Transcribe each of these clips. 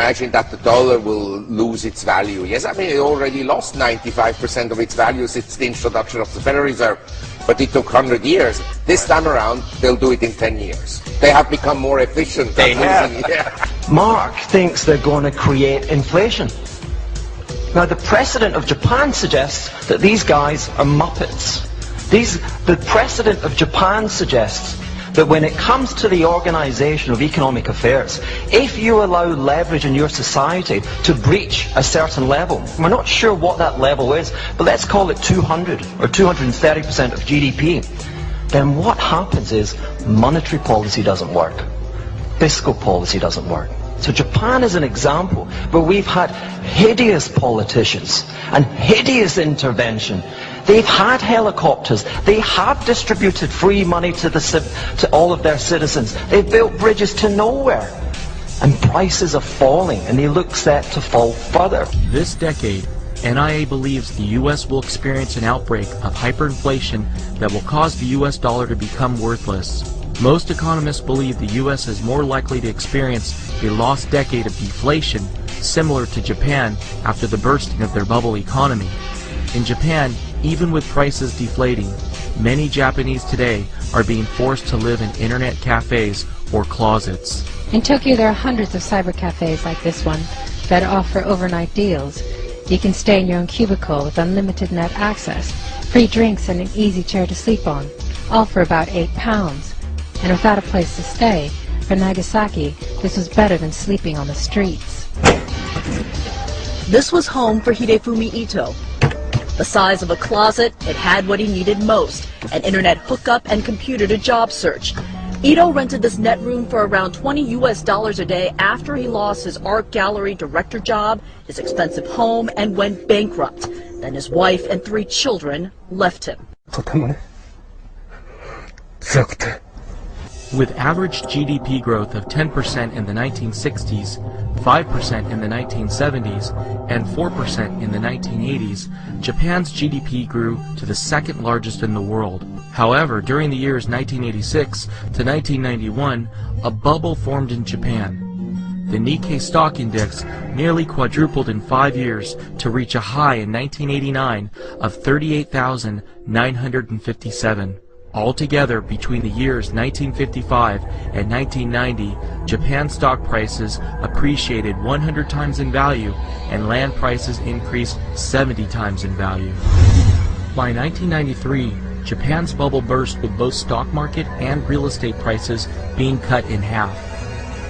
imagine that the dollar will lose its value. Yes, I mean, it already lost 95% of its value since the introduction of the Federal Reserve, but it took 100 years. This time around, they'll do it in 10 years. They have become more efficient. They have. Yeah. Mark thinks they're going to create inflation. Now, the precedent of Japan suggests that these guys are muppets. The precedent of Japan suggests that when it comes to the organization of economic affairs, if you allow leverage in your society to breach a certain level, we're not sure what that level is, but let's call it 200 or 230% of GDP, then what happens is monetary policy doesn't work. Fiscal policy doesn't work. So Japan is an example where we've had hideous politicians and hideous intervention. They've had helicopters. They have distributed free money to all of their citizens. They've built bridges to nowhere. And prices are falling, and they look set to fall further. This decade, NIA believes the U.S. will experience an outbreak of hyperinflation that will cause the U.S. dollar to become worthless. Most economists believe the U.S. is more likely to experience a lost decade of deflation, similar to Japan after the bursting of their bubble economy. In Japan, even with prices deflating, many Japanese today are being forced to live in internet cafes or closets. In Tokyo, there are hundreds of cyber cafes like this one that offer overnight deals. You can stay in your own cubicle with unlimited net access, free drinks and an easy chair to sleep on, all for about £8. And without a place to stay, for Nagasaki, this was better than sleeping on the streets. This was home for Hidefumi Ito. The size of a closet, it had what he needed most, an internet hookup and computer to job search. Ito rented this net room for around $20 a day after he lost his art gallery director job, his expensive home, and went bankrupt. Then his wife and 3 children left him. With average GDP growth of 10% in the 1960s, 5% in the 1970s, and 4% in the 1980s, Japan's GDP grew to the second largest in the world. However, during the years 1986 to 1991, a bubble formed in Japan. The Nikkei stock index nearly quadrupled in 5 years to reach a high in 1989 of 38,957. Altogether, between the years 1955 and 1990, Japan's stock prices appreciated 100 times in value and land prices increased 70 times in value. By 1993, Japan's bubble burst with both stock market and real estate prices being cut in half.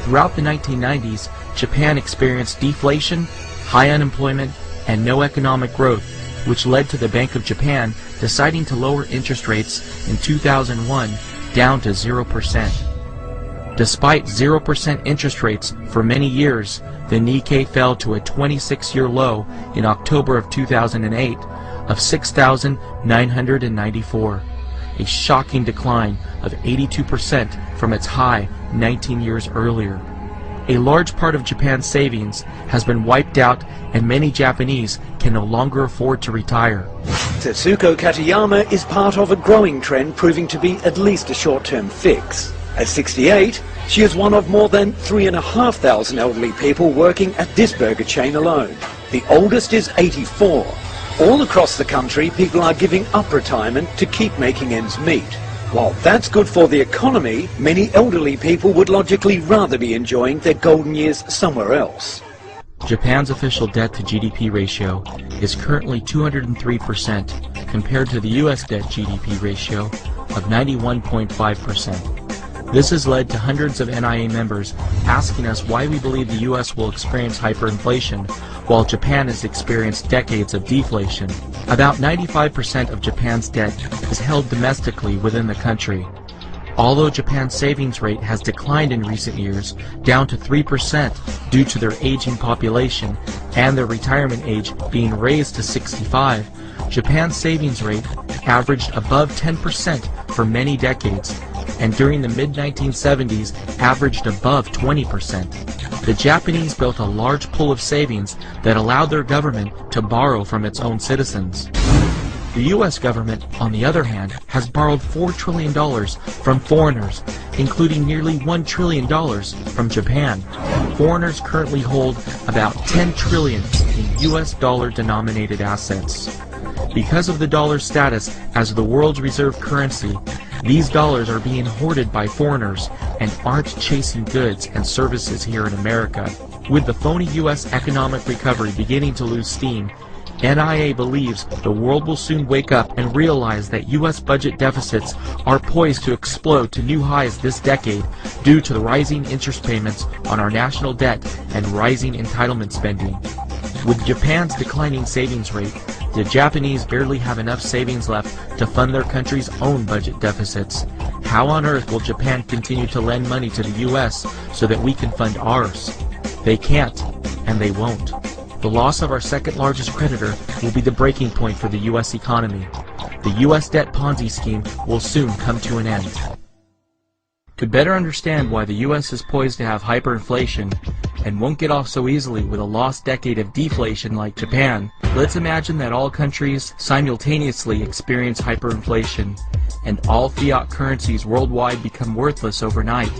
Throughout the 1990s, Japan experienced deflation, high unemployment, and no economic growth, which led to the Bank of Japan deciding to lower interest rates in 2001 down to 0%. Despite 0% interest rates for many years, the Nikkei fell to a 26-year low in October of 2008 of 6,994, a shocking decline of 82% from its high 19 years earlier. A large part of Japan's savings has been wiped out, and many Japanese can no longer afford to retire. Tetsuko Katayama is part of a growing trend proving to be at least a short-term fix. At 68, she is one of more than 3,500 elderly people working at this burger chain alone. The oldest is 84. All across the country, people are giving up retirement to keep making ends meet. While that's good for the economy, many elderly people would logically rather be enjoying their golden years somewhere else. Japan's official debt to GDP ratio is currently 203% compared to the U.S. debt GDP ratio of 91.5%. This has led to hundreds of NIA members asking us why we believe the U.S. will experience hyperinflation while Japan has experienced decades of deflation. About 95% of Japan's debt is held domestically within the country. Although Japan's savings rate has declined in recent years, down to 3% due to their aging population and their retirement age being raised to 65, Japan's savings rate averaged above 10% for many decades, and during the mid-1970s averaged above 20%. The Japanese built a large pool of savings that allowed their government to borrow from its own citizens. The U.S. government, on the other hand, has borrowed $4 trillion from foreigners, including nearly $1 trillion from Japan. Foreigners currently hold about 10 trillion in US dollar-denominated assets. Because of the dollar's status as the world's reserve currency, these dollars are being hoarded by foreigners and aren't chasing goods and services here in America. With the phony US economic recovery beginning to lose steam, NIA believes the world will soon wake up and realize that US budget deficits are poised to explode to new highs this decade due to the rising interest payments on our national debt and rising entitlement spending. With Japan's declining savings rate, the Japanese barely have enough savings left to fund their country's own budget deficits. How on earth will Japan continue to lend money to the US so that we can fund ours? They can't, and they won't. The loss of our second largest creditor will be the breaking point for the US economy. The US debt Ponzi scheme will soon come to an end. To better understand why the US is poised to have hyperinflation and won't get off so easily with a lost decade of deflation like Japan, let's imagine that all countries simultaneously experience hyperinflation and all fiat currencies worldwide become worthless overnight.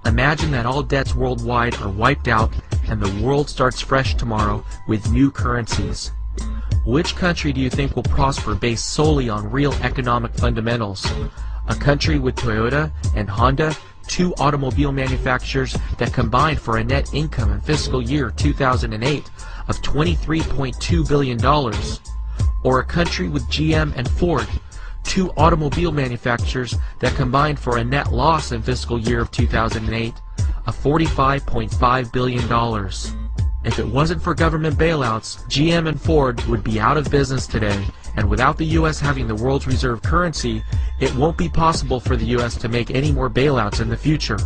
Imagine that all debts worldwide are wiped out and the world starts fresh tomorrow with new currencies. Which country do you think will prosper based solely on real economic fundamentals? A country with Toyota and Honda, two automobile manufacturers that combined for a net income in fiscal year 2008 of $23.2 billion? Or a country with GM and Ford, two automobile manufacturers that combined for a net loss in fiscal year of 2008 of $45.5 billion. If it wasn't for government bailouts, GM and Ford would be out of business today, and without the U.S. having the world's reserve currency, it won't be possible for the U.S. to make any more bailouts in the future.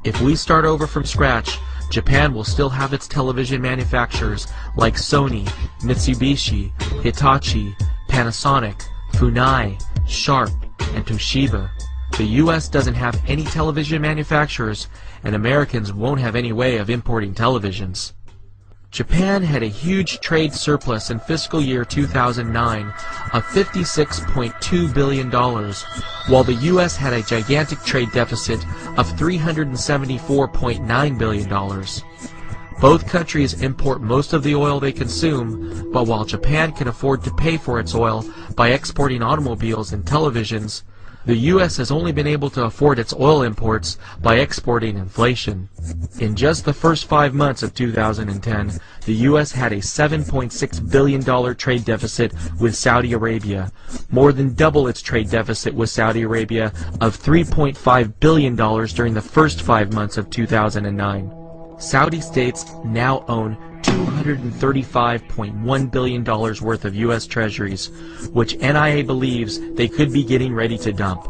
If we start over from scratch, Japan will still have its television manufacturers like Sony, Mitsubishi, Hitachi, Panasonic, Funai, Sharp, and Toshiba. The U.S. doesn't have any television manufacturers, and Americans won't have any way of importing televisions. Japan had a huge trade surplus in fiscal year 2009 of $56.2 billion, while the U.S. had a gigantic trade deficit of $374.9 billion. Both countries import most of the oil they consume, but while Japan can afford to pay for its oil by exporting automobiles and televisions, the U.S. has only been able to afford its oil imports by exporting inflation. In just the first 5 months of 2010, the U.S. had a $7.6 billion trade deficit with Saudi Arabia, more than double its trade deficit with Saudi Arabia of $3.5 billion during the first 5 months of 2009. Saudi states now own $235.1 billion worth of U.S. treasuries, which NIA believes they could be getting ready to dump.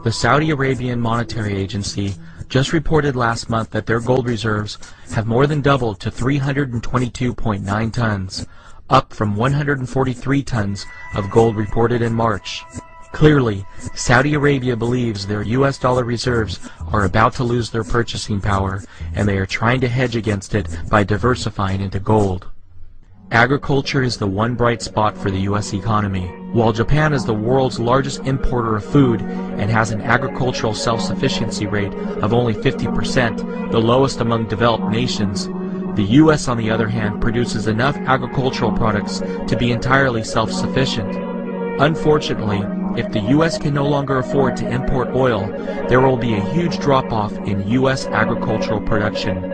The Saudi Arabian Monetary Agency just reported last month that their gold reserves have more than doubled to 322.9 tons, up from 143 tons of gold reported in March. Clearly, Saudi Arabia believes their U.S. dollar reserves are about to lose their purchasing power, and they are trying to hedge against it by diversifying into gold. Agriculture is the one bright spot for the U.S. economy. While Japan is the world's largest importer of food and has an agricultural self-sufficiency rate of only 50%, the lowest among developed nations, the U.S. on the other hand produces enough agricultural products to be entirely self-sufficient. Unfortunately, if the U.S. can no longer afford to import oil, there will be a huge drop-off in U.S. agricultural production.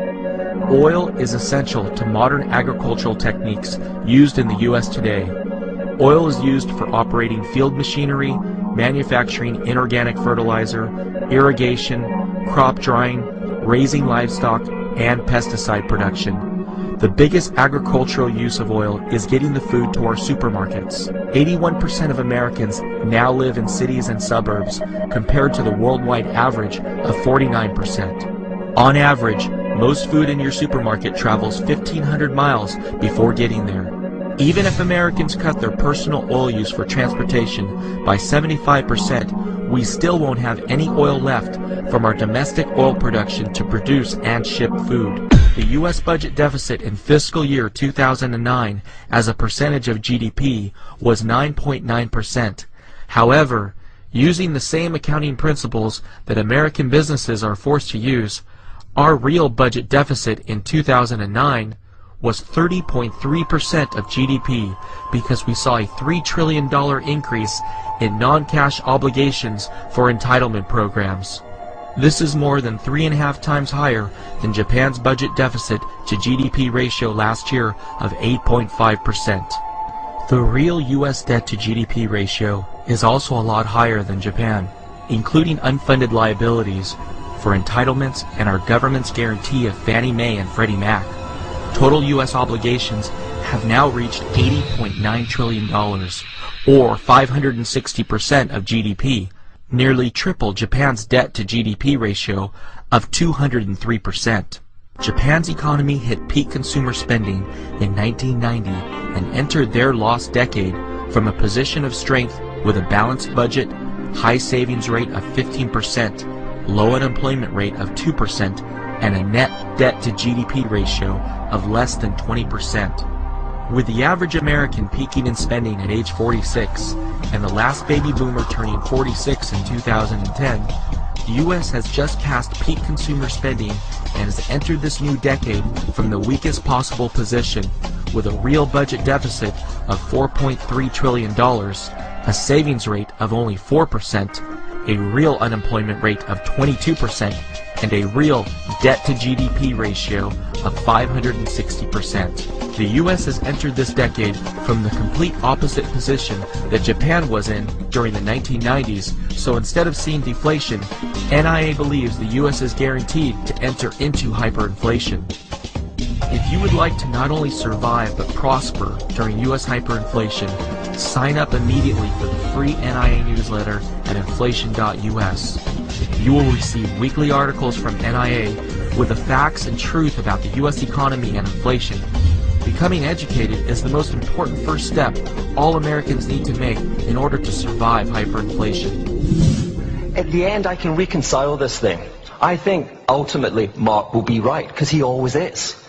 Oil is essential to modern agricultural techniques used in the U.S. today. Oil is used for operating field machinery, manufacturing inorganic fertilizer, irrigation, crop drying, raising livestock, and pesticide production. The biggest agricultural use of oil is getting the food to our supermarkets. 81% of Americans now live in cities and suburbs, compared to the worldwide average of 49%. On average, most food in your supermarket travels 1,500 miles before getting there. Even if Americans cut their personal oil use for transportation by 75%, we still won't have any oil left from our domestic oil production to produce and ship food. The U.S. budget deficit in fiscal year 2009 as a percentage of GDP was 9.9%. However, using the same accounting principles that American businesses are forced to use, Our real budget deficit in 2009 was 30.3% of GDP because we saw a $3 trillion increase in non-cash obligations for entitlement programs. This is more than 3.5 times higher than Japan's budget deficit to GDP ratio last year of 8.5%. The real U.S. debt to GDP ratio is also a lot higher than Japan, including unfunded liabilities for entitlements and our government's guarantee of Fannie Mae and Freddie Mac. Total U.S. obligations have now reached $80.9 trillion, or 560% of GDP, nearly triple Japan's debt to GDP ratio of 203%. Japan's economy hit peak consumer spending in 1990 and entered their lost decade from a position of strength with a balanced budget, high savings rate of 15%, low unemployment rate of 2%, and a net debt to GDP ratio of less than 20%. With the average American peaking in spending at age 46 and the last baby boomer turning 46 in 2010, the U.S. has just passed peak consumer spending and has entered this new decade from the weakest possible position with a real budget deficit of $4.3 trillion, a savings rate of only 4%, a real unemployment rate of 22%, and a real debt-to-GDP ratio of 560%. The U.S. has entered this decade from the complete opposite position that Japan was in during the 1990s, so instead of seeing deflation, NIA believes the U.S. is guaranteed to enter into hyperinflation. If you would like to not only survive but prosper during U.S. hyperinflation, sign up immediately for the free NIA newsletter at inflation.us. You will receive weekly articles from NIA with the facts and truth about the U.S. economy and inflation. Becoming educated is the most important first step all Americans need to make in order to survive hyperinflation. At the end, I can reconcile this thing. I think ultimately Mark will be right, because he always is.